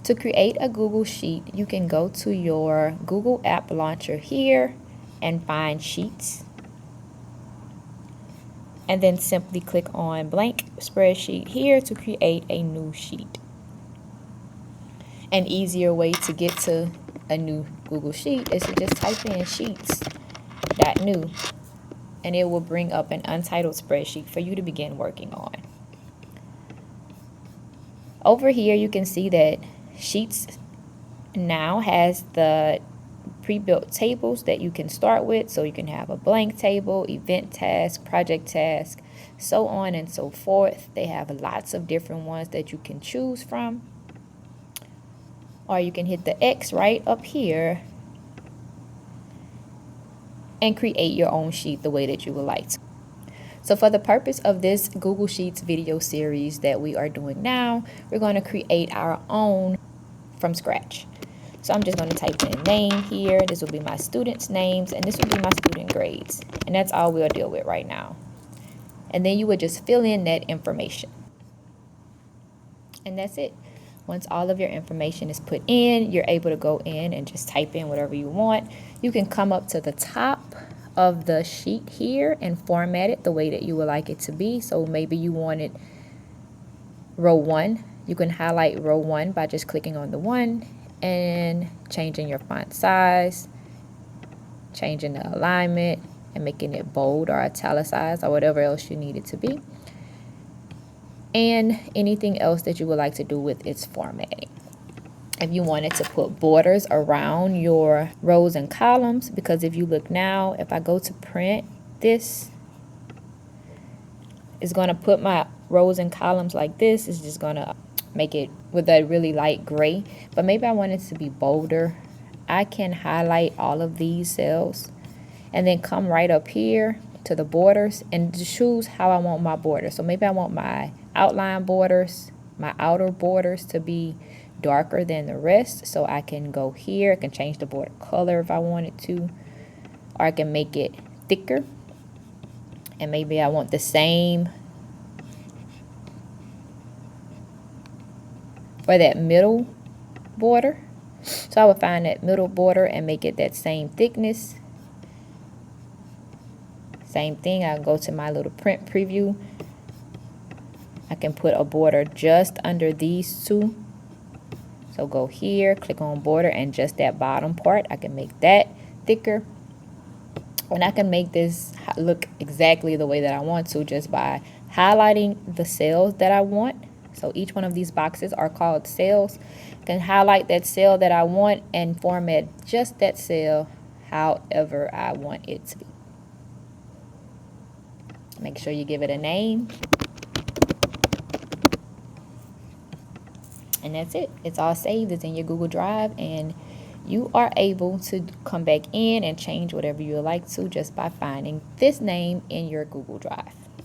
To create a Google Sheet, you can go to your Google App Launcher here and find Sheets. And then simply click on Blank Spreadsheet here to create a new sheet. An easier way to get to a new Google Sheet is to just type in sheets.new, and it will bring up an untitled spreadsheet for you to begin working on. Over here, you can see that Sheets now has the pre-built tables that you can start with. So you can have a blank table, event task, project task, so on and so forth. They have lots of different ones that you can choose from. Or you can hit the X right up here and create your own sheet the way that you would like to. So for the purpose of this Google Sheets video series that we are doing now, we're going to create our own from scratch. So I'm just going to type in name here. This will be my students' names, and this will be my student grades. And that's all we'll deal with right now. And then you would just fill in that information. And that's it. Once all of your information is put in, you're able to go in and just type in whatever you want. You can come up to the top of the sheet here and format it the way that you would like it to be. So maybe you wanted row 1. You can highlight row 1 by just clicking on the 1 and changing your font size, changing the alignment, and making it bold or italicized or whatever else you need it to be. And anything else that you would like to do with its formatting. If you wanted to put borders around your rows and columns, because if you look now, if I go to print this, it's going to put my rows and columns like this. It's just going to make it with a really light gray. But maybe I want it to be bolder. I can highlight all of these cells and then come right up here to the borders and just choose how I want my border. So maybe I want my outline borders, my outer borders to be darker than the rest. So I can go here, I can change the border color if I wanted to, or I can make it thicker. And maybe I want the same for that middle border. So I would find that middle border and make it that same thickness. Same thing, I go to my little print preview. I can put a border just under these two. So go here, click on border, and just that bottom part, I can make that thicker. And I can make this look exactly the way that I want to just by highlighting the cells that I want. So each one of these boxes are called cells. I can highlight that cell that I want and format just that cell however I want it to be. Make sure you give it a name. And that's it. It's all saved. It's in your Google Drive, and you are able to come back in and change whatever you would like to just by finding this name in your Google Drive.